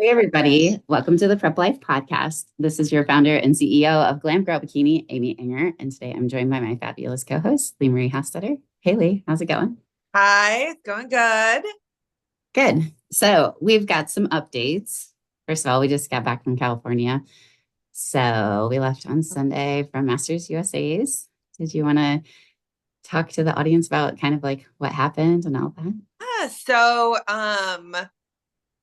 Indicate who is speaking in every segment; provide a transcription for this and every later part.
Speaker 1: Hey, everybody. Welcome to the Prep Life Podcast. This is your founder and CEO of Glam Girl Bikini, Amy Enger. And today I'm joined by my fabulous co host, Leemarie Hostetter. Hey, Lee, how's it going?
Speaker 2: Hi, it's going good.
Speaker 1: Good. So we've got some updates. First of all, we just got back from California. So we left on Sunday from Masters USA's. Did you want to talk to the audience about kind of like what happened and all that?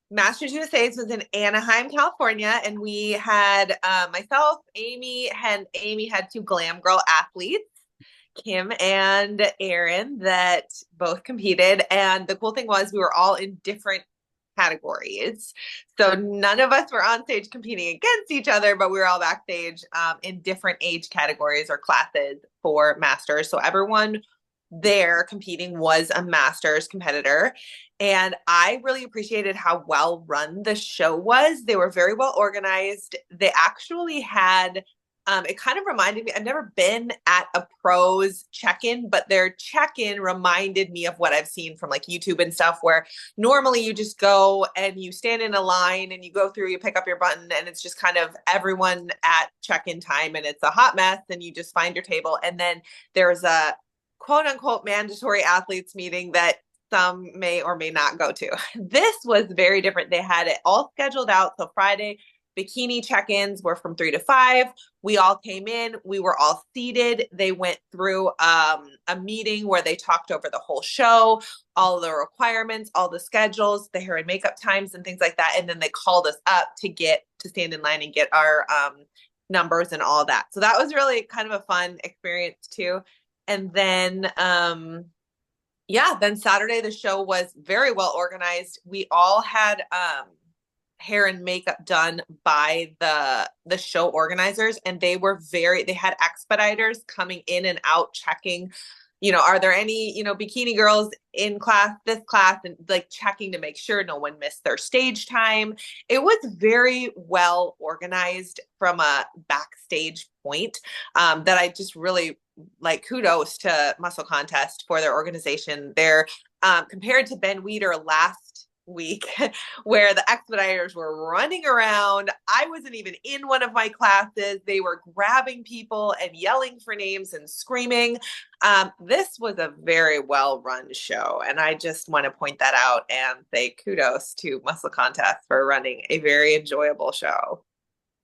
Speaker 2: Masters USA's was in Anaheim, California, and we had myself, Amy had two glam girl athletes, Kim and Aaron, that both competed. And the cool thing was we were all in different categories. So none of us were on stage competing against each other, but we were all backstage in different age categories or classes for Masters. So everyone there competing was a Masters competitor. And I really appreciated how well run the show was. They were very well organized. They actually had it kind of reminded me, I've never been at a pros check-in, but their check-in reminded me of what I've seen from like YouTube and stuff, where normally you just go and you stand in a line and you go through, you pick up your button, and it's just kind of everyone at check-in time, and it's a hot mess, and you just find your table. And then there's a quote unquote mandatory athletes meeting that some may or may not go to. This was very different. They had it all scheduled out. So Friday, bikini check-ins were from 3 to 5. We all came in. We were all seated. They went through a meeting where they talked over the whole show, all the requirements, all the schedules, the hair and makeup times, and things like that. And then they called us up to get to stand in line and get our numbers and all that. So that was really kind of a fun experience too. And then then Saturday the show was very well organized. We all had hair and makeup done by the show organizers, and they had expediters coming in and out checking, are there any, bikini girls in this class, and like checking to make sure no one missed their stage time. It was very well organized from a backstage point, that I just really like. Kudos to Muscle Contest for their organization. They're compared to Ben Weeder last week, where the expediters were running around. I wasn't even in one of my classes. They were grabbing people and yelling for names and screaming. This was a very well run show, and I just want to point that out and say kudos to Muscle Contest for running a very enjoyable show.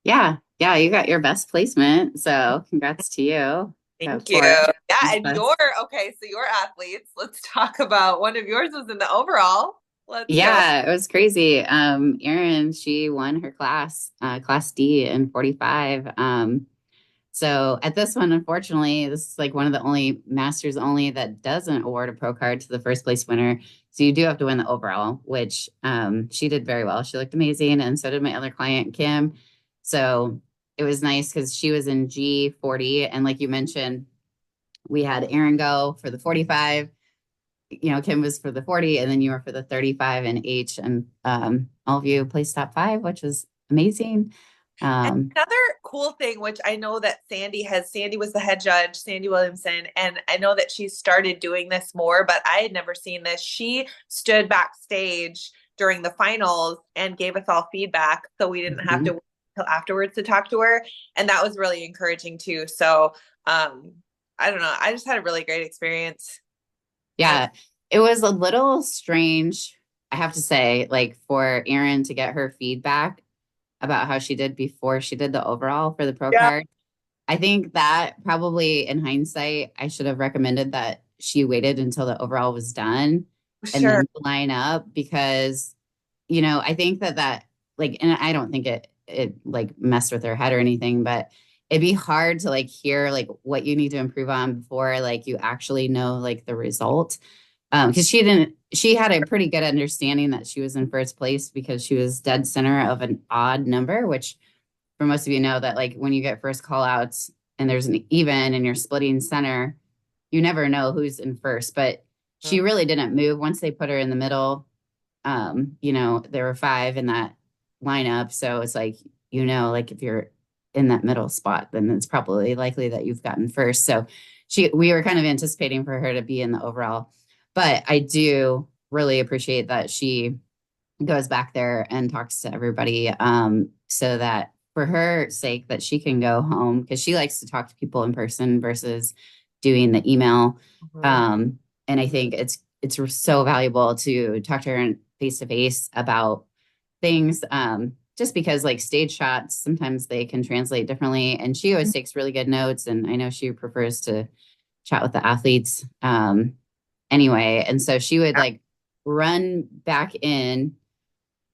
Speaker 1: Yeah. Yeah. You got your best placement. So congrats to you.
Speaker 2: Thank you.
Speaker 1: For
Speaker 2: Yeah, and your athletes. Let's talk about one of yours was in the overall. Let's go.
Speaker 1: Yeah, it was crazy. Erin, she won her class, class D in 45. So at this one, unfortunately, this is like one of the only masters only that doesn't award a pro card to the first place winner. So you do have to win the overall, which she did very well. She looked amazing, and so did my other client, Kim. So it was nice because she was in G40, and like you mentioned, we had Erin go for the 45. Kim was for the 40, and then you were for the 35 and H, and all of you placed top five, which was amazing.
Speaker 2: And
Speaker 1: Um,
Speaker 2: another cool thing, which I know that Sandy was the head judge, Sandy Williamson, and I know that she started doing this more, but I had never seen this. She stood backstage during the finals and gave us all feedback, so we didn't have to
Speaker 1: mhm.
Speaker 2: wait until afterwards to talk to her. And that was really encouraging too. So I don't know. I just had a really great experience. And
Speaker 1: Yeah, it was a little strange, I have to say, like for Erin to get her feedback about how she did before she did the overall for the pro
Speaker 2: yeah,
Speaker 1: card. I think that probably in hindsight, I should have recommended that she waited until the overall was done and
Speaker 2: sure.
Speaker 1: then line up because, I think that like, and I don't think it like messed with her head or anything, but it'd be hard to like hear like what you need to improve on before like you actually know like the result. Because she had a pretty good understanding that she was in first place because she was dead center of an odd number, which for most of you know that like when you get first call outs and there's an even and you're splitting center, you never know who's in first. But she
Speaker 2: Mhm.
Speaker 1: really didn't move once they put her in the middle. There were five in that lineup. So it's like, like if you're in that middle spot, then it's probably likely that you've gotten first. So we were kind of anticipating for her to be in the overall, but I do really appreciate that she goes back there and talks to everybody, so that for her sake that she can go home because she likes to talk to people in person versus doing the email.
Speaker 2: Mhm.
Speaker 1: And I think it's so valuable to talk to her face to face about things, just because like stage shots sometimes they can translate differently, and she always takes really good notes, and I know she prefers to chat with the athletes, anyway. And so she would
Speaker 2: Yeah.
Speaker 1: like run back in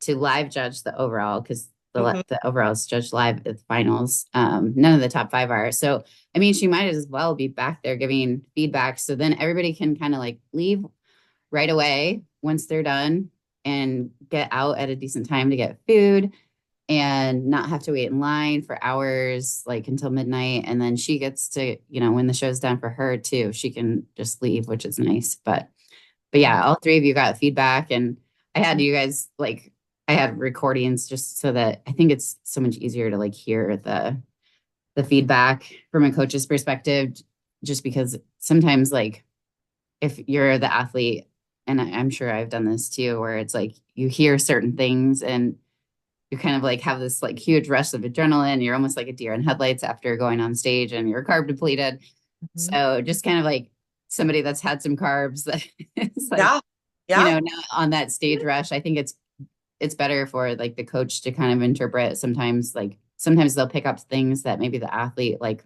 Speaker 1: to live judge the overall because
Speaker 2: Mhm.
Speaker 1: the overalls judged live at the finals. None of the top five are. So, I mean, she might as well be back there giving feedback. So then everybody can kind of like leave right away once they're done and get out at a decent time to get food and not have to wait in line for hours, like until midnight. And then she gets to, when the show's done for her too, she can just leave, which is nice. But yeah, all three of you got feedback, and I had you guys like I had recordings just so that I think it's so much easier to like hear the feedback from a coach's perspective, just because sometimes like if you're the athlete, and I'm sure I've done this too, where it's like you hear certain things and you kind of like have this like huge rush of adrenaline. You're almost like a deer in headlights after going on stage and you're carb depleted.
Speaker 2: Mhm.
Speaker 1: So just kind of like somebody that's had some carbs that is like,
Speaker 2: Yeah. Yeah.
Speaker 1: not on that stage rush. I think it's better for like the coach to kind of interpret sometimes, like sometimes they'll pick up things that maybe the athlete like,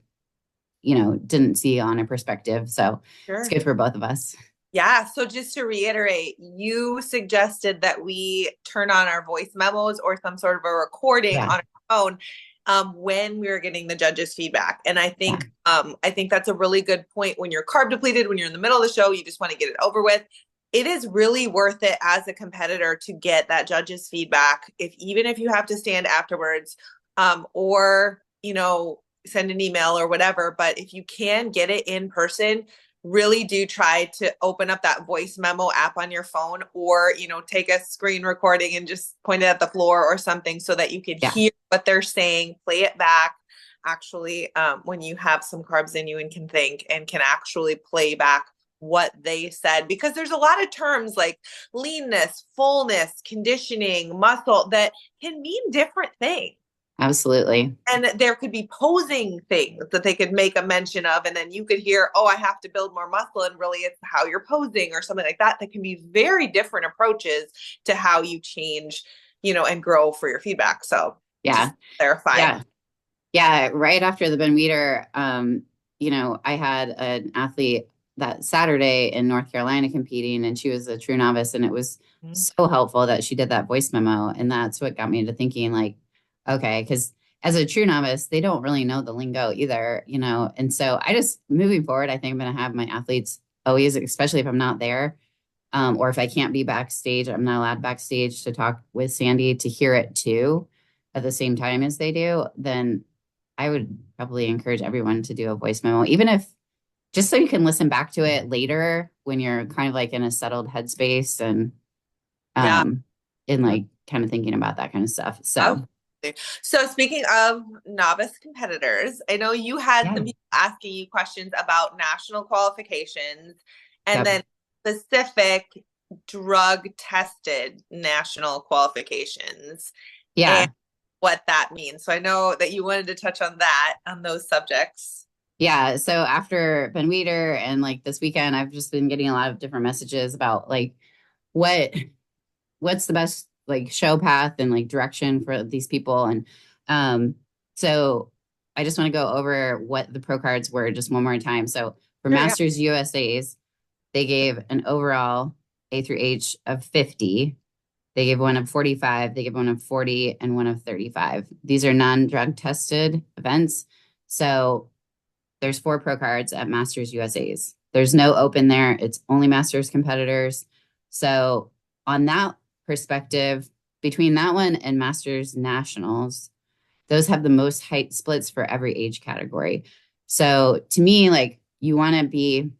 Speaker 1: didn't see on a perspective. So it's
Speaker 2: Sure.
Speaker 1: good for both of us.
Speaker 2: Yeah. So just to reiterate, you suggested that we turn on our voice memos or some sort of a recording
Speaker 1: Yeah.
Speaker 2: on our phone when we were getting the judges' feedback. And
Speaker 1: Yeah.
Speaker 2: I think that's a really good point. When you're carb depleted, when you're in the middle of the show, you just want to get it over with. It is really worth it as a competitor to get that judges' feedback, if even if you have to stand afterwards, or send an email or whatever. But if you can get it in person, really do try to open up that voice memo app on your phone, or take a screen recording and just point it at the floor or something so that you can
Speaker 1: Yeah.
Speaker 2: hear what they're saying, play it back actually, when you have some carbs in you and can think and can actually play back what they said, because there's a lot of terms like leanness, fullness, conditioning, muscle that can mean different things.
Speaker 1: Absolutely.
Speaker 2: And there could be posing things that they could make a mention of, and then you could hear, oh, I have to build more muscle, and really it's how you're posing or something like that. That can be very different approaches to how you change, and grow for your feedback. So
Speaker 1: Yeah.
Speaker 2: just clarify.
Speaker 1: Yeah. Yeah, right after the Ben Weeder, I had an athlete that Saturday in North Carolina competing, and she was a true novice, and it was
Speaker 2: Mhm.
Speaker 1: so helpful that she did that voice memo, and that's what got me into thinking, like, okay, because as a true novice, they don't really know the lingo either, and so I just moving forward, I think I'm going to have my athletes always, especially if I'm not there, or if I can't be backstage, I'm not allowed backstage to talk with Sandy to hear it too at the same time as they do, then I would probably encourage everyone to do a voice memo, even if just so you can listen back to it later when you're kind of like in a settled headspace and
Speaker 2: Yeah.
Speaker 1: um in like kind of thinking about that kind of stuff. So
Speaker 2: Absolutely. So speaking of novice competitors, I know you had
Speaker 1: yeah,
Speaker 2: some people asking you questions about national qualifications and
Speaker 1: yep,
Speaker 2: then specific drug tested national qualifications and
Speaker 1: yeah.
Speaker 2: what that means. So I know that you wanted to touch on that, on those subjects.
Speaker 1: Yeah. So after Ben Weeder and like this weekend, I've just been getting a lot of different messages about like what what's the best like show path and like direction for these people. And um, so I just want to go over what the pro cards were just one more time. So for
Speaker 2: Sure, yeah.
Speaker 1: Masters USA's, they gave an overall A through H of 50. They gave one of 45, they gave one of 40, and one of 35. These are non-drug tested events. So there's four pro cards at Masters USA's. There's no open there. It's only Masters competitors. So on that perspective, between that one and Masters Nationals, those have the most height splits for every age category. So to me, like you want to be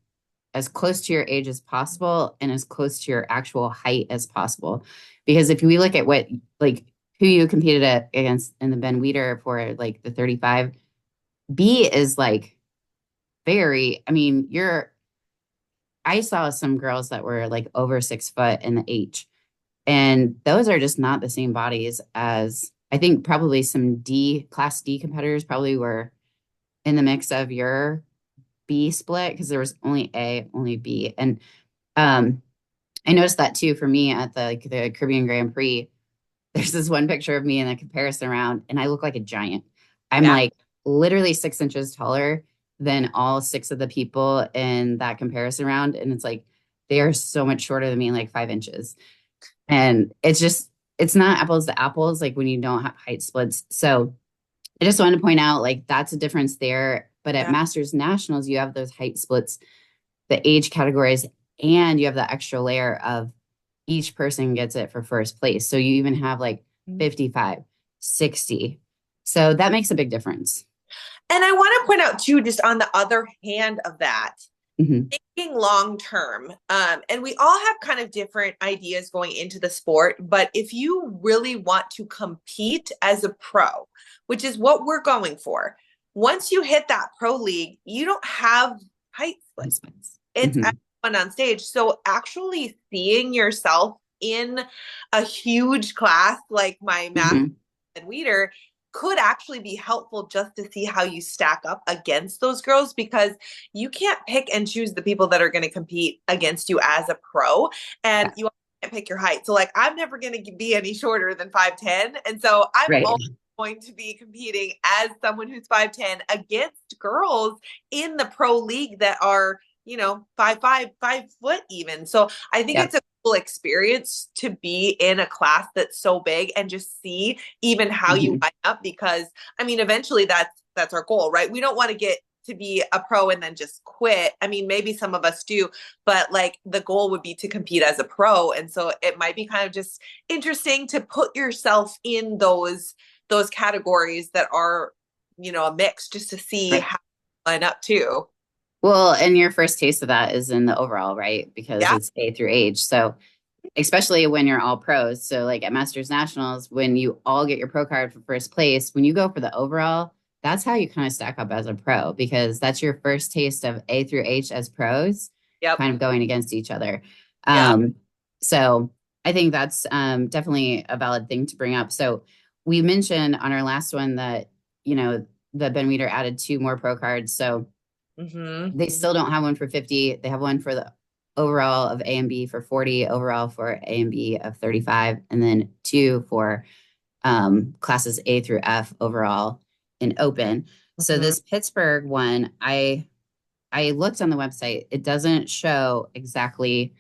Speaker 1: as close to your age as possible and as close to your actual height as possible. Because if we look at what like who you competed against in the Ben Weeder for like the 35, B is like I mean, I saw some girls that were like over 6 foot in the H. And those are just not the same bodies as I think probably some class D competitors probably were in the mix of your B split because there was only A, only B. And um, I noticed that too for me at the Caribbean Grand Prix. There's this one picture of me in the comparison round, and I look like a giant. I'm
Speaker 2: Yeah.
Speaker 1: like literally 6 inches taller than all six of the people in that comparison round. And it's like they are so much shorter than me, like 5 inches. And it's not apples to apples, like when you don't have height splits. So I just wanted to point out, like, that's a difference there. But at
Speaker 2: Yeah.
Speaker 1: Masters Nationals, you have those height splits, the age categories, and you have the extra layer of each person gets it for first place. So you even have like 55, 60. So that makes a big difference.
Speaker 2: And I want to point out too, just on the other hand of that,
Speaker 1: Mm-hmm.
Speaker 2: thinking long term, and we all have kind of different ideas going into the sport, but if you really want to compete as a pro, which is what we're going for, once you hit that pro league, you don't have height split. It's
Speaker 1: Mm-hmm.
Speaker 2: everyone on stage. So actually seeing yourself in a huge class like my math
Speaker 1: Mm-hmm.
Speaker 2: and Weeder could actually be helpful just to see how you stack up against those girls, because you can't pick and choose the people that are going to compete against you as a pro, and
Speaker 1: Yeah.
Speaker 2: you can't pick your height. So like I'm never going to be any shorter than 5'10", and so I'm
Speaker 1: Right.
Speaker 2: always going to be competing as someone who's 5'10" against girls in the pro league that are, 5'5", 5 foot even. So I think
Speaker 1: Yep.
Speaker 2: it's a cool experience to be in a class that's so big and just see even how you
Speaker 1: Mm-hmm.
Speaker 2: line up, because I mean eventually that's our goal, right? We don't want to get to be a pro and then just quit. I mean, maybe some of us do, but like the goal would be to compete as a pro. And so it might be kind of just interesting to put yourself in those categories that are, a mix, just to see
Speaker 1: Right.
Speaker 2: how you line up too.
Speaker 1: Well, and your first taste of that is in the overall, right? Because
Speaker 2: Yeah.
Speaker 1: it's A through H. So especially when you're all pros. So like at Masters Nationals, when you all get your pro card for first place, when you go for the overall, that's how you kind of stack up as a pro because that's your first taste of A through H as pros,
Speaker 2: Yep.
Speaker 1: kind of going against each other.
Speaker 2: Yeah.
Speaker 1: So I think that's definitely a valid thing to bring up. So we mentioned on our last one that, the Ben Weeder added 2 more pro cards. So
Speaker 2: Mm-hmm.
Speaker 1: they still don't have one for 50. They have one for the overall of A and B for 40, overall for A and B of 35, and then 2 for classes A through F overall in open. So
Speaker 2: Mm-hmm.
Speaker 1: this Pittsburgh one, I looked on the website. It doesn't show exactly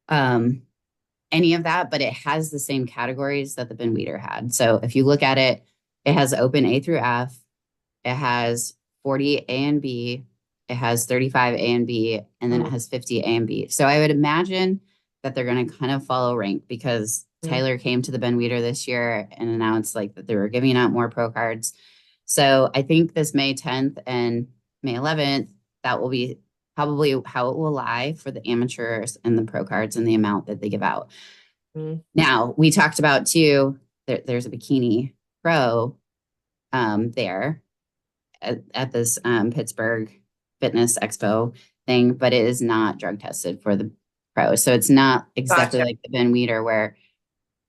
Speaker 1: um, any of that, but it has the same categories that the Ben Weeder had. So if you look at it, it has open A through F, it has 40 A and B, it has 35 A and B, and then it has 50 A and B. So I would imagine that they're going to kind of follow rank because Tyler came to the Ben Weeder this year and announced like that they were giving out more pro cards. So I think this May 10th and May 11th, that will be probably how it will lie for the amateurs and the pro cards and the amount that they give out.
Speaker 2: Mm-hmm.
Speaker 1: Now, we talked about too, there's a bikini pro there at this Pittsburgh Fitness Expo thing, but it is not drug tested for the pro. So it's not exactly
Speaker 2: Gotcha.
Speaker 1: like the Ben Weeder where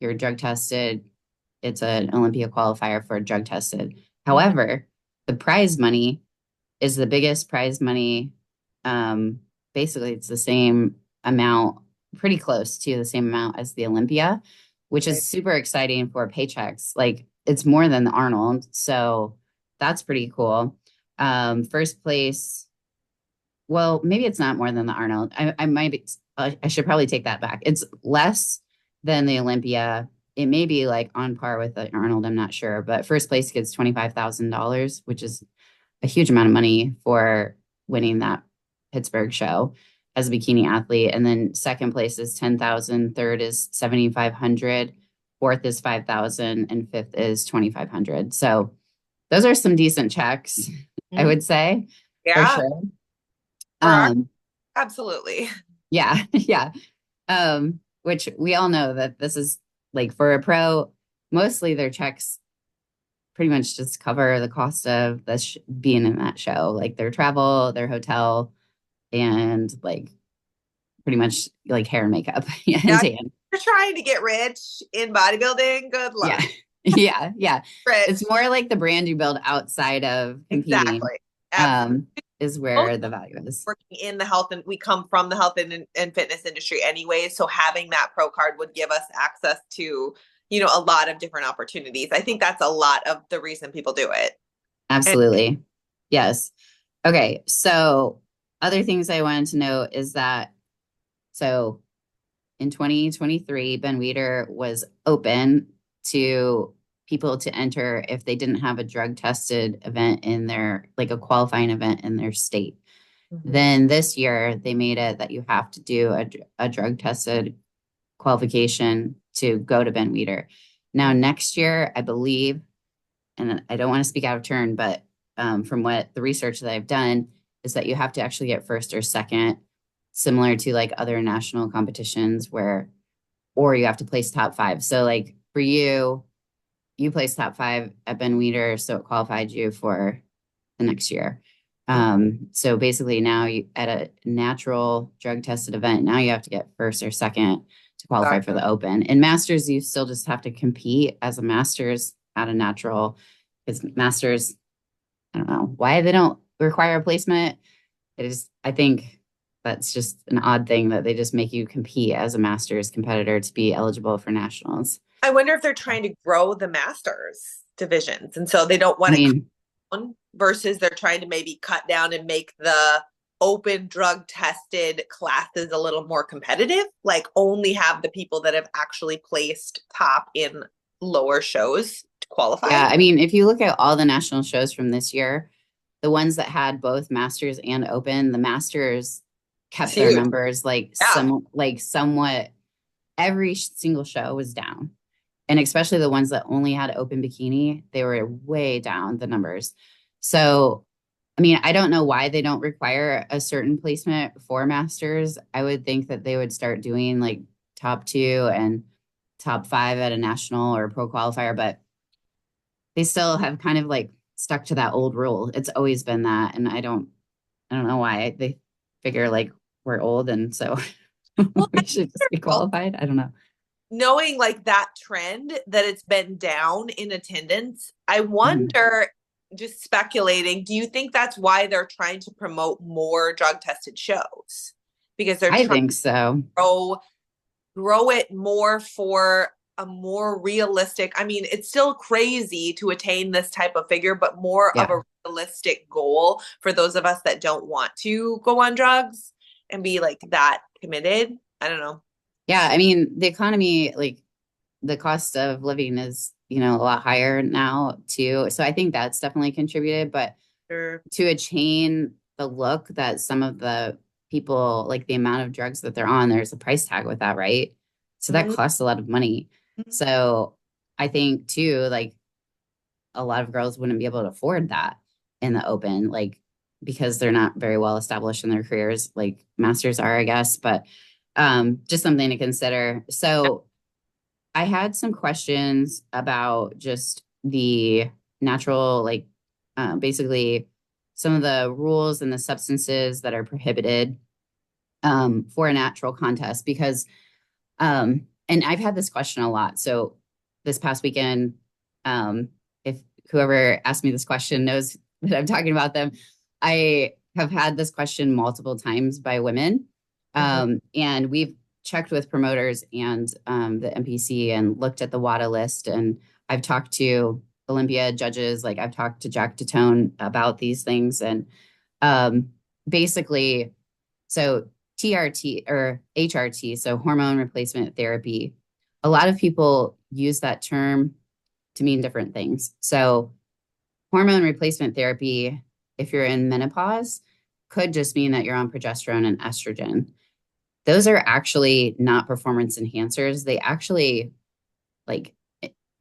Speaker 1: you're drug tested. It's an Olympia qualifier for drug tested.
Speaker 2: Mm-hmm.
Speaker 1: However, the prize money is the biggest prize money. Um, Basically, it's the same amount, pretty close to the same amount as the Olympia, which
Speaker 2: Right.
Speaker 1: is super exciting for paychecks. Like it's more than the Arnold, so that's pretty cool. First place, well, maybe it's not more than the Arnold. I might, I should probably take that back. It's less than the Olympia. It may be like on par with the Arnold. I'm not sure, but first place gets $25,000, which is a huge amount of money for winning that Pittsburgh show as a bikini athlete. And then second place is 10,000, third is 7,500, fourth is 5,000, and fifth is 2,500. So those are some decent checks, I
Speaker 2: Mm-hmm.
Speaker 1: would say, for
Speaker 2: Yeah.
Speaker 1: sure.
Speaker 2: For our,
Speaker 1: Um,
Speaker 2: absolutely.
Speaker 1: yeah, yeah. Which we all know that this is like for a pro, mostly their checks pretty much just cover the cost of being in that show, like their travel, their hotel, and like pretty much like hair and makeup and
Speaker 2: Yeah.
Speaker 1: tan.
Speaker 2: you're trying to get rich in bodybuilding, good
Speaker 1: Yeah.
Speaker 2: luck.
Speaker 1: Yeah. Yeah.
Speaker 2: Rich.
Speaker 1: It's more like the brand you build outside of competing,
Speaker 2: Exactly. Absolutely.
Speaker 1: is
Speaker 2: Most
Speaker 1: where the value is.
Speaker 2: working in the health, and we come from the health and fitness industry anyway. So having that pro card would give us access to, a lot of different opportunities. I think that's a lot of the reason people do it. And
Speaker 1: Absolutely. Yes. Okay. So other things I wanted to know is that, so in 2023, Ben Weider was open to people to enter if they didn't have a drug tested event in their, like a qualifying event in their state.
Speaker 2: Mhm.
Speaker 1: Then this year, they made it that you have to do a drug tested qualification to go to Ben Weider. Now, next year, I believe, and I don't want to speak out of turn, but from what the research that I've done is that you have to actually get first or second, similar to like other national competitions where, or you have to place top five. So like for you, you placed top five at Ben Weider, so it qualified you for the next year. So basically now you at a natural drug tested event, now you have to get first or second to qualify for the open. In masters, you still just have to compete as a masters at a natural, because masters, I don't know why they don't require a placement. It is, I think that's just an odd thing that they just make you compete as a masters competitor to be eligible for nationals.
Speaker 2: I wonder if they're trying to grow the masters divisions. And so they don't
Speaker 1: I
Speaker 2: want to cut
Speaker 1: mean,
Speaker 2: down versus they're trying to maybe cut down and make the open drug tested classes a little more competitive, like only have the people that have actually placed top in lower shows to qualify.
Speaker 1: yeah, I mean, if you look at all the national shows from this year, the ones that had both masters and open, the masters
Speaker 2: It's
Speaker 1: kept their
Speaker 2: huge.
Speaker 1: numbers
Speaker 2: Yeah.
Speaker 1: like somewhat, every single show was down. And especially the ones that only had open bikini, they were way down the numbers. So, I mean, I don't know why they don't require a certain placement for masters. I would think that they would start doing like top two and top five at a national or pro qualifier, but they still have kind of like stuck to that old rule. It's always been that. And I don't know why they figure like we're old and so
Speaker 2: Well,
Speaker 1: we should just be qualified. I don't know.
Speaker 2: knowing like that trend that it's been down in attendance, I
Speaker 1: Mhm.
Speaker 2: wonder, just speculating, do you think that's why they're trying to promote more drug tested shows? Because they're
Speaker 1: I
Speaker 2: trying
Speaker 1: think so.
Speaker 2: to grow it more for a more realistic. I mean, it's still crazy to attain this type of figure, but more of
Speaker 1: Yeah.
Speaker 2: a realistic goal for those of us that don't want to go on drugs and be like that committed. I don't know.
Speaker 1: Yeah. I mean, the economy, like the cost of living is, a lot higher now too. So I think that's definitely contributed. But
Speaker 2: Sure.
Speaker 1: to attain the look that some of the people, like the amount of drugs that they're on, there's a price tag with that, right? So that
Speaker 2: Mhm.
Speaker 1: costs a lot of money. So I think too, like a lot of girls wouldn't be able to afford that in the open, like because they're not very well established in their careers, like masters are, I guess. But just something to consider. So I had some questions about just the natural, like basically some of the rules and the substances that are prohibited for a natural contest because and I've had this question a lot. So this past weekend, if whoever asked me this question knows that I'm talking about them, I have had this question multiple times by women.
Speaker 2: Mhm.
Speaker 1: And we've checked with promoters and the NPC and looked at the WADA list. And I've talked to Olympia judges, like I've talked to Jack Tatone about these things. And um, basically, so TRT or HRT, so hormone replacement therapy, a lot of people use that term to mean different things. So hormone replacement therapy, if you're in menopause, could just mean that you're on progesterone and estrogen. Those are actually not performance enhancers. They actually like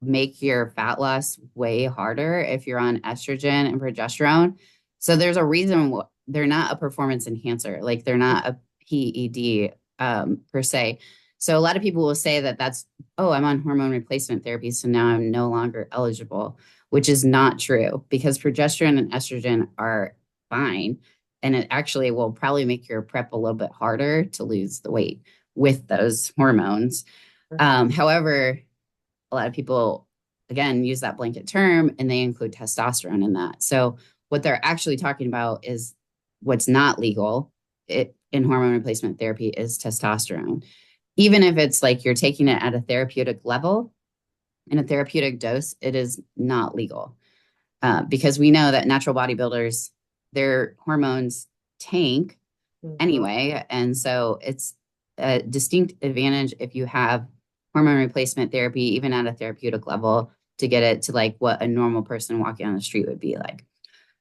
Speaker 1: make your fat loss way harder if you're on estrogen and progesterone. So there's a reason they're not a performance enhancer, like they're not a PED per se. So a lot of people will say that that's, oh, I'm on hormone replacement therapy, so now I'm no longer eligible, which is not true because progesterone and estrogen are fine. And it actually will probably make your prep a little bit harder to lose the weight with those hormones. However, a lot of people, again, use that blanket term and they include testosterone in that. So what they're actually talking about is what's not legal in hormone replacement therapy is testosterone. Even if it's like you're taking it at a therapeutic level, in a therapeutic dose, it is not legal because we know that natural bodybuilders, their hormones tank
Speaker 2: Mhm.
Speaker 1: anyway. And so it's a distinct advantage if you have hormone replacement therapy, even at a therapeutic level, to get it to like what a normal person walking on the street would be like.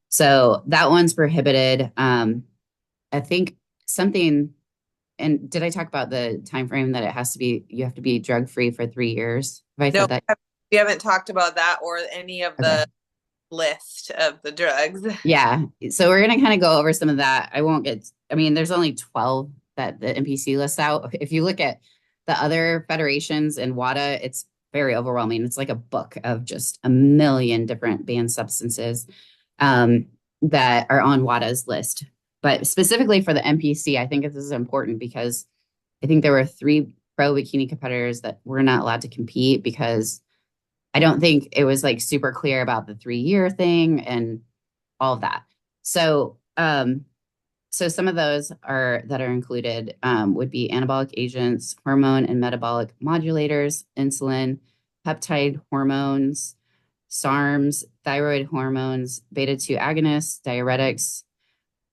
Speaker 1: So that one's prohibited. I think something, and did I talk about the time frame that it has to be, you have to be drug free for 3 years? Have I
Speaker 2: No,
Speaker 1: said that?
Speaker 2: we haven't talked about that or any of
Speaker 1: Okay.
Speaker 2: the list of the drugs.
Speaker 1: Yeah. So we're going to kind of go over some of that. I won't get, I mean, there's only 12 that the NPC lists out. If you look at the other federations in WADA, it's very overwhelming. It's like a book of just a million different banned substances um, that are on WADA's list. But specifically for the NPC, I think this is important because I think there were 3 pro bikini competitors that were not allowed to compete because I don't think it was like super clear about the 3 year thing and all of that. So, so some of those are that are included would be anabolic agents, hormone and metabolic modulators, insulin, peptide hormones, SARMs, thyroid hormones, beta 2 agonists, diuretics,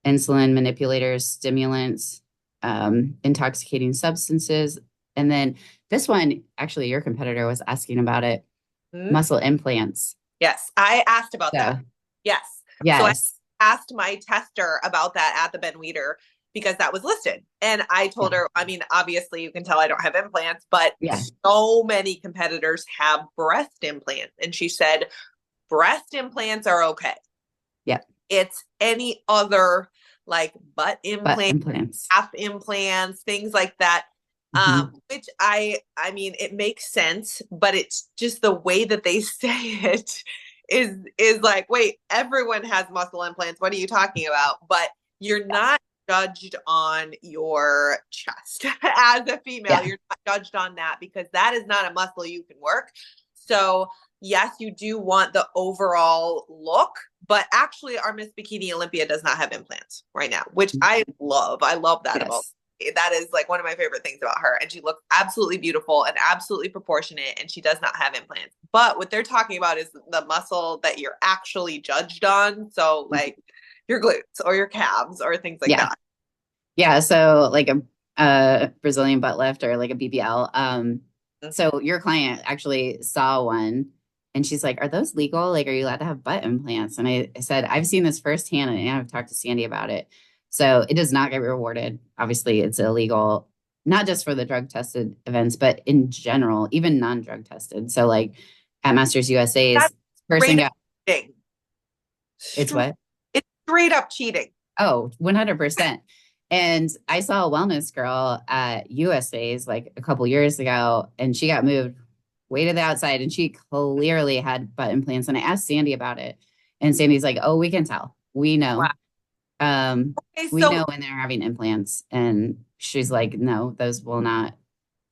Speaker 1: insulin manipulators, stimulants, intoxicating substances. And then this one, actually, your competitor was asking about it,
Speaker 2: Hmm?
Speaker 1: muscle implants.
Speaker 2: Yes, I asked about that.
Speaker 1: So,
Speaker 2: Yes. So I
Speaker 1: yes.
Speaker 2: asked my tester about that at the Ben Weeder because that was listed. And I
Speaker 1: Yeah.
Speaker 2: told her, I mean, obviously you can tell I don't have implants, but
Speaker 1: Yeah.
Speaker 2: so many competitors have breast implants. And she said, breast implants are okay.
Speaker 1: Yep.
Speaker 2: It's any other like butt
Speaker 1: Butt
Speaker 2: implant,
Speaker 1: implants.
Speaker 2: calf implants, things like that.
Speaker 1: Mm-hmm.
Speaker 2: Which I mean, it makes sense, but it's just the way that they say it is like, wait, everyone has muscle implants. What are you talking about? But you're not judged on your chest as a female.
Speaker 1: Yeah.
Speaker 2: You're not judged on that because that is not a muscle you can work. So yes, you do want the overall look, but actually our Miss Bikini Olympia does not have implants right now, which I love. I love that about
Speaker 1: Yes.
Speaker 2: that is like one of my favorite things about her. And she looks absolutely beautiful and absolutely proportionate, and she does not have implants. But what they're talking about is the muscle that you're actually judged on. So like your glutes or your calves or things like
Speaker 1: Yeah.
Speaker 2: that.
Speaker 1: Yeah. So like a Brazilian butt lift or like a BBL. So your client actually saw one and she's like, are those legal? Like, are you allowed to have butt implants? And I said, I've seen this firsthand and I've talked to Sandy about it. So it does not get rewarded. Obviously, it's illegal, not just for the drug tested events, but in general, even non-drug tested. So like at Masters
Speaker 2: That's
Speaker 1: USA's person
Speaker 2: straight up
Speaker 1: got,
Speaker 2: cheating.
Speaker 1: it's what?
Speaker 2: It's straight up cheating.
Speaker 1: Oh, 100%. And I saw a wellness girl at USA's like a couple years ago, and she got moved way to the outside, and she clearly had butt implants. And I asked Sandy about it, and Sandy's like, "Oh, we can tell. We
Speaker 2: Wow.
Speaker 1: know. Um,
Speaker 2: Okay,
Speaker 1: we
Speaker 2: so
Speaker 1: know when they're having implants." And she's like, "No, those will not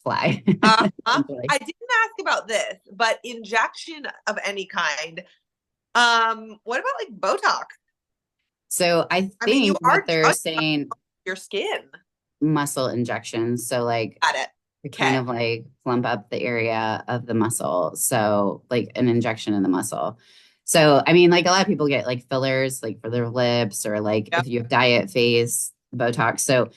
Speaker 1: fly." Essentially.
Speaker 2: I didn't ask about this, but injection of any kind. What about like Botox?
Speaker 1: So I
Speaker 2: I mean, you
Speaker 1: think what
Speaker 2: are
Speaker 1: they're
Speaker 2: judged on
Speaker 1: saying
Speaker 2: your skin.
Speaker 1: muscle injections. So like
Speaker 2: Got it.
Speaker 1: to kind
Speaker 2: Okay.
Speaker 1: of like plump up the area of the muscle. So like an injection in the muscle. So I mean, like a lot of people get like fillers like for their lips or like
Speaker 2: Yep.
Speaker 1: if you have diet face, Botox. So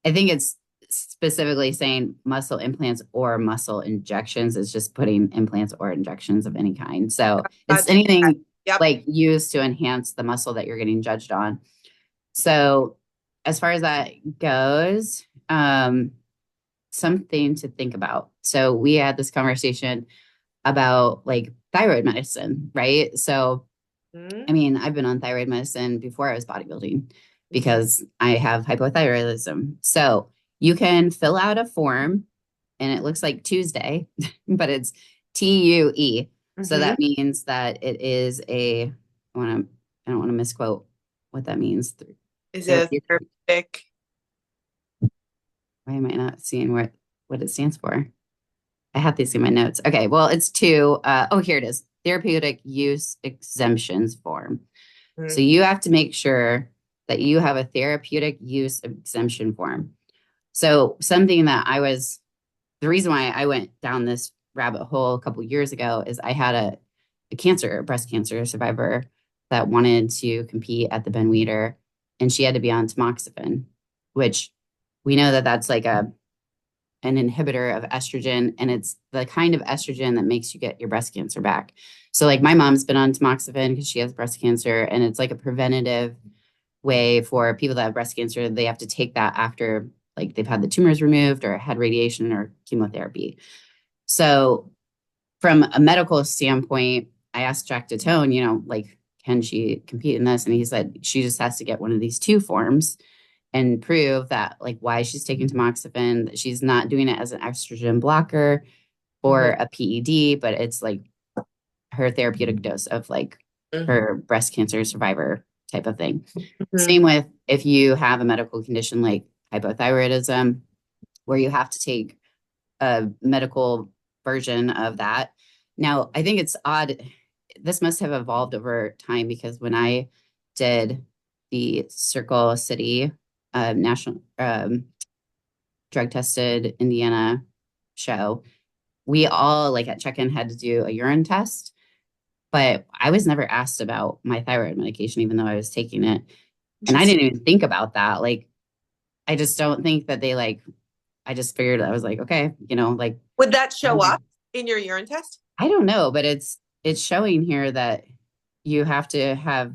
Speaker 1: I think it's specifically saying muscle implants or muscle injections. It's just putting implants or injections of any kind. So it's
Speaker 2: Gotcha. Okay.
Speaker 1: anything
Speaker 2: Yep.
Speaker 1: like used to enhance the muscle that you're getting judged on. So as far as that goes, something to think about. So we had this conversation about like thyroid medicine, right? So I
Speaker 2: Mm-hmm.
Speaker 1: mean, I've been on thyroid medicine before I was bodybuilding
Speaker 2: Mm-hmm.
Speaker 1: because I have hypothyroidism. So you can fill out a form and it looks like Tuesday, but it's TUE. So
Speaker 2: Mm-hmm.
Speaker 1: that means that it is a, I don't want to misquote what that means.
Speaker 2: Is
Speaker 1: There,
Speaker 2: it a therapeutic?
Speaker 1: why am I not seeing what it stands for? I had these in my notes. Okay, well, it's two. Oh, here it is. Therapeutic use exemptions form. So
Speaker 2: Mhm.
Speaker 1: you have to make sure that you have a therapeutic use exemption form. So something that the reason why I went down this rabbit hole a couple years ago is I had a breast cancer survivor that wanted to compete at the Ben Weeder, and she had to be on tamoxifen, which we know that that's like an inhibitor of estrogen, and it's the kind of estrogen that makes you get your breast cancer back. So like my mom's been on tamoxifen because she has breast cancer, and it's like a preventative way for people that have breast cancer. They have to take that after like they've had the tumors removed or had radiation or chemotherapy. So from a medical standpoint, I asked Jack Tatone, like, can she compete in this? And he said she just has to get one of these two forms and prove that, like, why she's taking tamoxifen, that she's not doing it as an estrogen blocker or
Speaker 2: Mhm.
Speaker 1: a PED, but it's like her therapeutic dose of like
Speaker 2: Mhm.
Speaker 1: her breast cancer survivor type of thing.
Speaker 2: Mhm.
Speaker 1: Same with if you have a medical condition like hypothyroidism, where you have to take a medical version of that. Now, I think it's odd. This must have evolved over time because when I did the Circle City National Drug Tested Indiana show, we all like at check-in had to do a urine test, but I was never asked about my thyroid medication, even though I was taking it. And I
Speaker 2: Interesting.
Speaker 1: didn't even think about that. Like, I just don't think that they like, I just figured I was like, okay, like
Speaker 2: Would that show up in your urine test?
Speaker 1: I don't know, but it's showing here that you have to have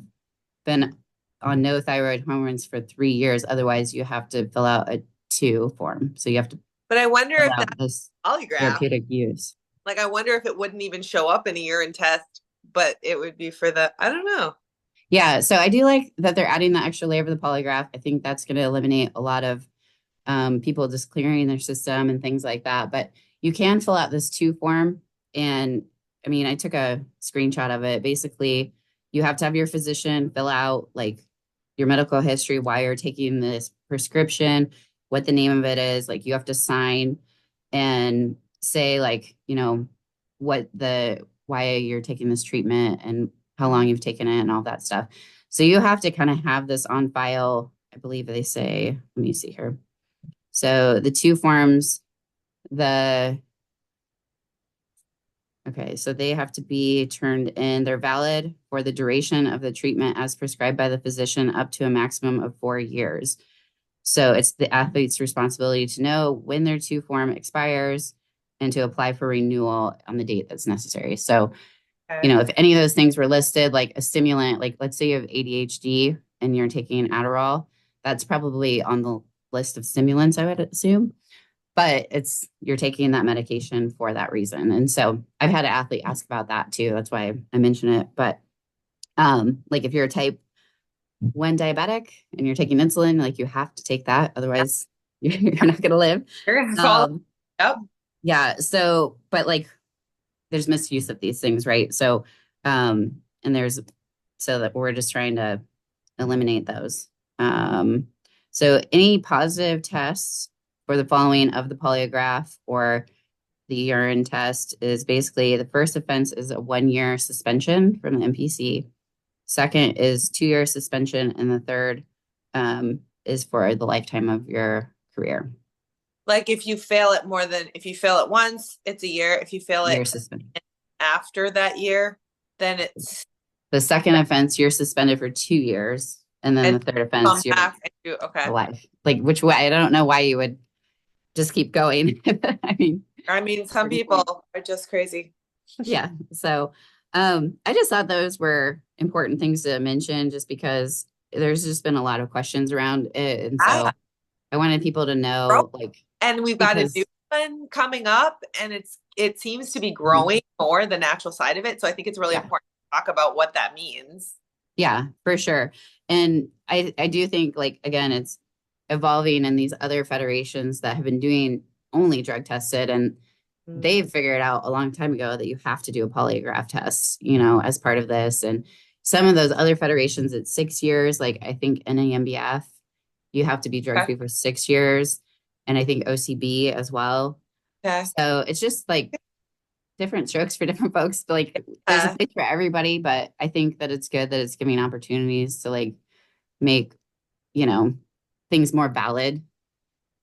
Speaker 1: been on no thyroid hormones for 3 years. Otherwise, you have to fill out a two form. So you have to
Speaker 2: But I wonder
Speaker 1: fill
Speaker 2: if
Speaker 1: out
Speaker 2: that
Speaker 1: this
Speaker 2: polygraph,
Speaker 1: therapeutic use.
Speaker 2: like, I wonder if it wouldn't even show up in a urine test, but it would be for the, I don't know.
Speaker 1: Yeah, so I do like that they're adding the extra layer of the polygraph. I think that's going to eliminate a lot of people just clearing their system and things like that. But you can fill out this two form. And I mean, I took a screenshot of it. Basically, you have to have your physician fill out like your medical history, why you're taking this prescription, what the name of it is. Like you have to sign and say like, why you're taking this treatment and how long you've taken it and all that stuff. So you have to kind of have this on file. I believe they say, let me see here. So the two forms, the okay, so they have to be turned in. They're valid for the duration of the treatment as prescribed by the physician up to a maximum of 4 years. So it's the athlete's responsibility to know when their two form expires and to apply for renewal on the date that's necessary. So,
Speaker 2: Okay.
Speaker 1: if any of those things were listed, like a stimulant, like let's say you have ADHD and you're taking Adderall, that's probably on the list of stimulants, I would assume, but you're taking that medication for that reason. And so I've had an athlete ask about that too. That's why I mention it. But like if you're a type 1 diabetic and you're taking insulin, like you have to take that, otherwise you're not going to live.
Speaker 2: You're gonna follow.
Speaker 1: Um,
Speaker 2: Yep.
Speaker 1: yeah. So, but like there's misuse of these things, right? So, and so that we're just trying to eliminate those. Um, so any positive tests for the following of the polygraph or the urine test is basically the first offense is a 1 year suspension from the NPC. Second is 2 year suspension, and the third is for the lifetime of your career.
Speaker 2: Like if you fail it once, it's a year. If you fail
Speaker 1: Year
Speaker 2: it
Speaker 1: suspension.
Speaker 2: after that year, then it's
Speaker 1: The second offense, you're suspended for 2 years, and then the
Speaker 2: and
Speaker 1: third
Speaker 2: come
Speaker 1: offense, you're
Speaker 2: back and do okay.
Speaker 1: for life. Like which way? I don't know why you would just keep going. I mean,
Speaker 2: I mean,
Speaker 1: it's
Speaker 2: some
Speaker 1: pretty cool.
Speaker 2: people are just crazy.
Speaker 1: Yeah. So I just thought those were important things to mention just because there's just been a lot of questions around it. And
Speaker 2: Ah,
Speaker 1: so I wanted people to
Speaker 2: bro.
Speaker 1: know, like,
Speaker 2: And we've got a new
Speaker 1: because,
Speaker 2: one coming up, and it seems to be
Speaker 1: mhm,
Speaker 2: growing more the natural side of it. So I think it's really
Speaker 1: yeah,
Speaker 2: important to talk about what that means.
Speaker 1: yeah, for sure. And I do think, like, again, it's evolving in these other federations that have been doing only drug tested. And
Speaker 2: Mm.
Speaker 1: they've figured out a long time ago that you have to do a polygraph test, as part of this. And some of those other federations, it's 6 years. Like I think NAMBF, you have to be drug
Speaker 2: Okay.
Speaker 1: free for 6 years. And I think OCB as well.
Speaker 2: Okay.
Speaker 1: So it's just like different strokes for different folks. But like there's a
Speaker 2: Uh,
Speaker 1: place for everybody, but I think that it's good that it's giving opportunities to like make, you know, things more valid.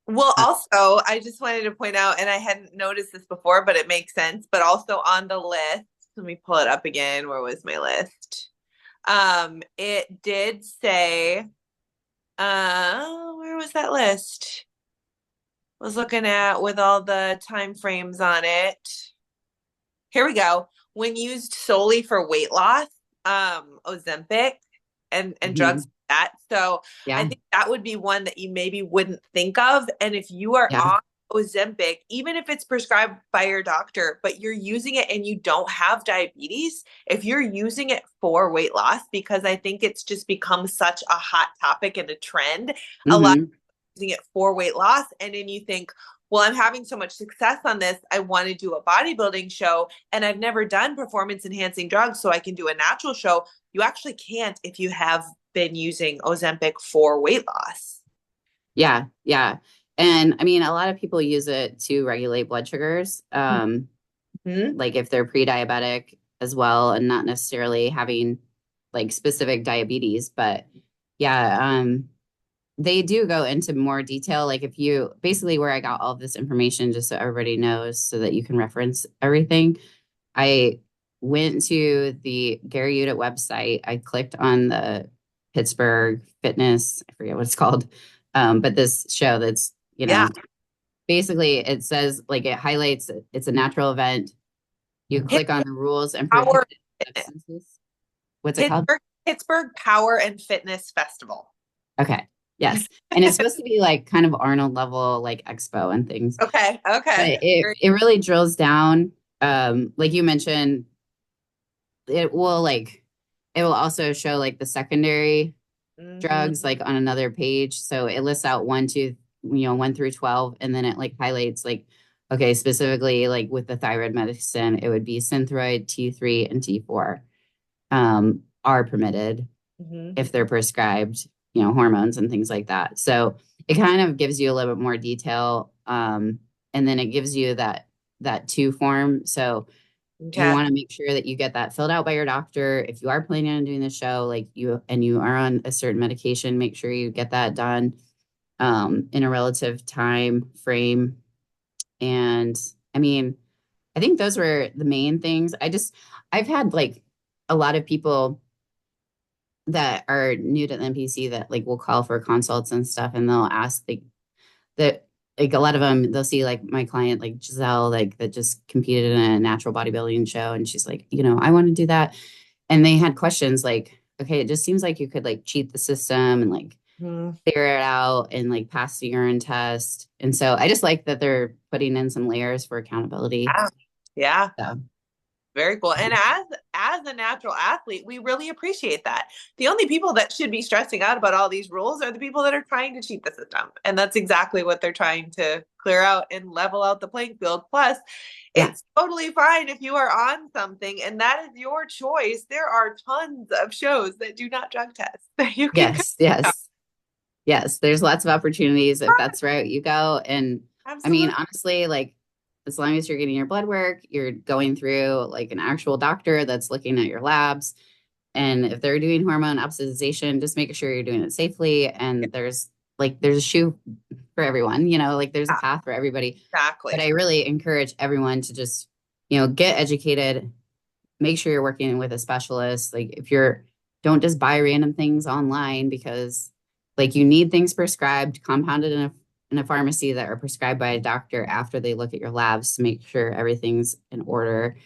Speaker 2: well,
Speaker 1: Uh,
Speaker 2: also, I just wanted to point out, and I hadn't noticed this before, but it makes sense. But also on the list, let me pull it up again. Where was my list? It did say, where was that list? Was looking at with all the time frames on it. Here we go. When used solely for weight loss, Ozempic and drugs
Speaker 1: mhm.
Speaker 2: like that. So I
Speaker 1: Yeah.
Speaker 2: think that would be one that you maybe wouldn't think of. And if you are
Speaker 1: Yeah.
Speaker 2: on Ozempic, even if it's prescribed by your doctor, but you're using it and you don't have diabetes, if you're using it for weight loss, because I think it's just become such a hot topic and a trend, a lot
Speaker 1: Hmm.
Speaker 2: using it for weight loss. And then you think, well, I'm having so much success on this. I want to do a bodybuilding show and I've never done performance enhancing drugs, so I can do a natural show. You actually can't if you have been using Ozempic for weight loss.
Speaker 1: Yeah. Yeah. And I mean, a lot of people use it to regulate blood sugars.
Speaker 2: Mm-hmm.
Speaker 1: Like if they're pre-diabetic as well and not necessarily having like specific diabetes. But yeah, they do go into more detail. Like if you basically where I got all of this information, just so everybody knows, so that you can reference everything. I went to the Gary Udit website. I clicked on the Pittsburgh Fitness, I forget what it's called, but this show that's,
Speaker 2: Yeah.
Speaker 1: basically it says like it highlights it's a natural event. You click on the rules and
Speaker 2: Power
Speaker 1: prohibited substances. What's it called?
Speaker 2: Pittsburgh Power and Fitness Festival.
Speaker 1: Okay. Yes. And it's supposed to be like kind of Arnold level, like expo and things.
Speaker 2: Okay. Okay.
Speaker 1: But it really drills down. Like you mentioned, it will like it will also show like the secondary
Speaker 2: Mm-hmm.
Speaker 1: drugs like on another page. So it lists out one, two, 1 through 12, and then it like highlights like, okay, specifically like with the thyroid medicine, it would be Synthroid, T3, and T4 are permitted
Speaker 2: Mm-hmm.
Speaker 1: if they're prescribed, hormones and things like that. So it kind of gives you a little bit more detail. And then it gives you that two form. So you
Speaker 2: Okay.
Speaker 1: want to make sure that you get that filled out by your doctor. If you are planning on doing the show, like you are on a certain medication, make sure you get that done in a relative time frame. And I mean, I think those were the main things. I've had like a lot of people that are new to the NPC that like will call for consults and stuff, and they'll ask that like a lot of them they'll see like my client like Giselle like that just competed in a natural bodybuilding show, and she's like, I want to do that, and they had questions like, okay, it just seems like you could like cheat the system and like
Speaker 2: Mm-hmm.
Speaker 1: figure it out and like pass the urine test, and so I just like that they're putting in some layers for accountability.
Speaker 2: Yeah. Yeah.
Speaker 1: So
Speaker 2: Very cool. And as a natural athlete, we really appreciate that. The only people that should be stressing out about all these rules are the people that are trying to cheat the system. And that's exactly what they're trying to clear out and level out the playing field. Plus,
Speaker 1: yeah,
Speaker 2: it's totally fine if you are on something and that is your choice. There are tons of shows that do not drug test that you can go.
Speaker 1: yes, yes. Yes, there's lots of opportunities if that's the route you go. And I mean,
Speaker 2: Absolutely.
Speaker 1: honestly, like as long as you're getting your blood work, you're going through like an actual doctor that's looking at your labs. And if they're doing hormone optimization, just making sure you're doing it safely. And there's a shoe for everyone, like there's a
Speaker 2: Yeah,
Speaker 1: path for everybody. But
Speaker 2: exactly.
Speaker 1: I really encourage everyone to just, get educated, make sure you're working with a specialist. Like if you're, don't just buy random things online because like you need things prescribed, compounded in a pharmacy that are prescribed by a doctor after they look at your labs to make sure everything's in order.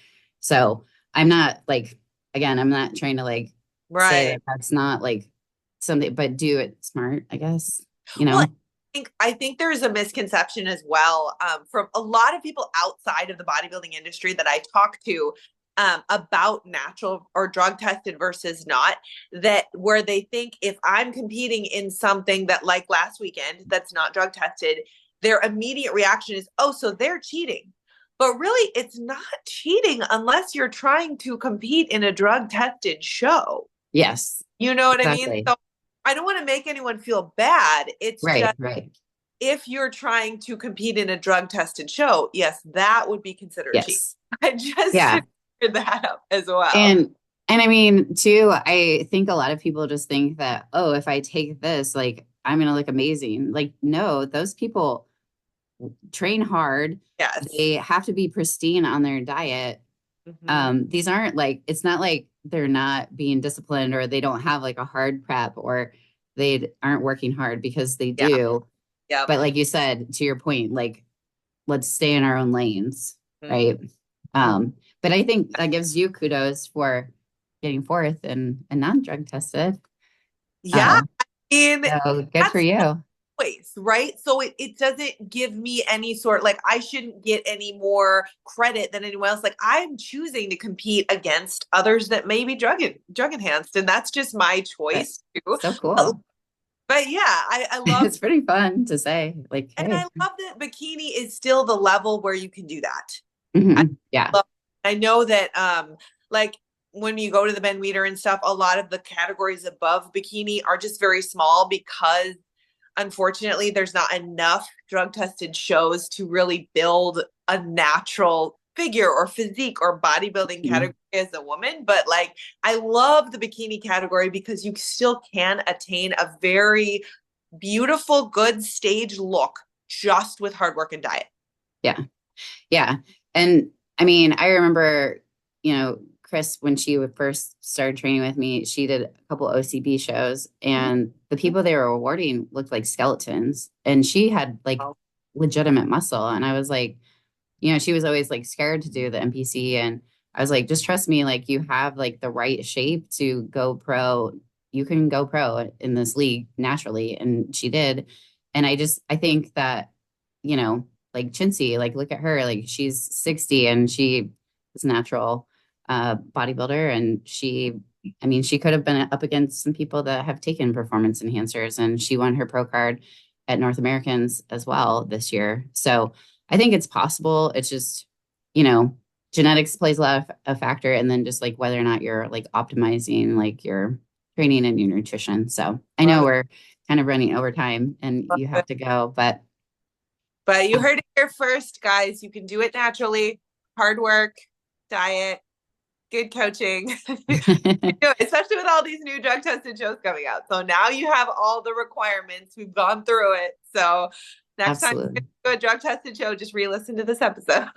Speaker 1: So I'm not like, again, I'm not trying to like say
Speaker 2: Right.
Speaker 1: that that's not like something, but do it smart, I guess,
Speaker 2: Well, I think there's a misconception as well from a lot of people outside of the bodybuilding industry that I talk to about natural or drug tested versus not, that where they think if I'm competing in something that like last weekend that's not drug tested, their immediate reaction is, oh, so they're cheating. But really, it's not cheating unless you're trying to compete in a drug tested show.
Speaker 1: yes,
Speaker 2: You know what I mean?
Speaker 1: exactly.
Speaker 2: So I don't want to make anyone feel bad. It's
Speaker 1: Right,
Speaker 2: just
Speaker 1: right.
Speaker 2: if you're trying to compete in a drug tested show, yes, that would be considered cheating.
Speaker 1: Yes.
Speaker 2: I just
Speaker 1: Yeah.
Speaker 2: should figure that out as well.
Speaker 1: And I mean, too, I think a lot of people just think that, oh, if I take this, like I'm gonna look amazing. Like, no, those people train hard.
Speaker 2: Yes.
Speaker 1: They have to be pristine on their diet.
Speaker 2: Hmm.
Speaker 1: These aren't like, it's not like they're not being disciplined or they don't have like a hard prep or they aren't working hard because they
Speaker 2: Yeah.
Speaker 1: do.
Speaker 2: Yep.
Speaker 1: But like you said, to your point, like let's stay in our own lanes,
Speaker 2: Mhm.
Speaker 1: right? But I think that gives you kudos for getting fourth and non-drug tested.
Speaker 2: Yeah.
Speaker 1: Uh,
Speaker 2: In
Speaker 1: so good for
Speaker 2: that's
Speaker 1: you.
Speaker 2: choice, right? So it doesn't give me any sort, like I shouldn't get any more credit than anyone else. Like I'm choosing to compete against others that may be drug enhanced, and that's just my
Speaker 1: But
Speaker 2: choice too.
Speaker 1: so
Speaker 2: But,
Speaker 1: cool.
Speaker 2: but yeah, I love,
Speaker 1: It's pretty fun to say, like,
Speaker 2: and I
Speaker 1: hey,
Speaker 2: love that bikini is still the level where you can do that. I
Speaker 1: yeah,
Speaker 2: love, I know that like when you go to the Ben Weeder and stuff, a lot of the categories above bikini are just very small because unfortunately there's not enough drug tested shows to really build a natural figure or physique or bodybuilding
Speaker 1: mhm,
Speaker 2: category as a woman. But like I love the bikini category because you still can attain a very beautiful, good stage look just with hard work and diet.
Speaker 1: yeah. Yeah. And I mean, I remember, Chris, when she would first started training with me, she did a couple OCB shows and the people they were awarding looked like skeletons and she had like legitimate muscle. And I was like, she was always like scared to do the NPC. And I was like, just trust me, like you have like the right shape to go pro. You can go pro in this league naturally. And she did. And I think that, like Chintzy, like look at her, like she's 60 and she is natural bodybuilder. And I mean, she could have been up against some people that have taken performance enhancers and she won her pro card at North Americans as well this year. So, I think it's possible. It's just, you know, genetics plays a factor, and then just like whether or not you're like optimizing like your training and your nutrition. So I know
Speaker 2: Love
Speaker 1: we're kind of running over time, and you
Speaker 2: it.
Speaker 1: have to go, but
Speaker 2: But you heard it here first, guys. You can do it naturally. Hard work, diet, good coaching. Especially with all these new drug tested shows coming out. So now you have all the requirements. We've gone through it. So next time you
Speaker 1: absolutely.
Speaker 2: do a drug tested show, just re-listen to this episode.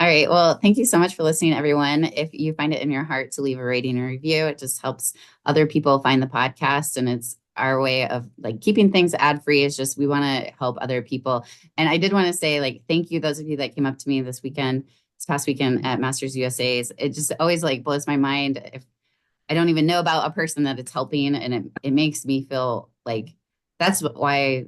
Speaker 1: All right. Well, thank you so much for listening, everyone. If you find it in your heart to leave a rating and review, it just helps other people find the podcast. And it's our way of like keeping things ad free. Is just we want to help other people. And I did want to say, like, thank you, those of you that came up to me this past weekend at Masters USA's. It just always like blows my mind if I don't even know about a person that it's helping. And it makes me feel like that's why I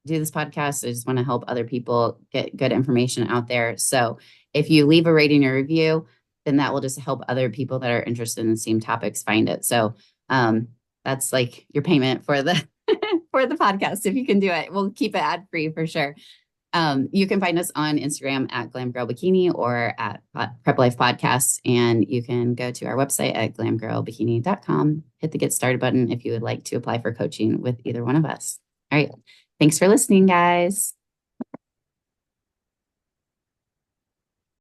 Speaker 1: do this podcast. I just want to help other people get good information out there. So if you leave a rating or review, then that will just help other people that are interested in the same topics find it. So um, that's like your payment for the for the podcast. If you can do it, we'll keep it ad free for sure. You can find us on Instagram at Glam Girl Bikini or at Prep Life Podcasts. And you can go to our website at glamgirlbikini.com. Hit the get started button if you would like to apply for coaching with either one of us. All right. Thanks for listening, guys.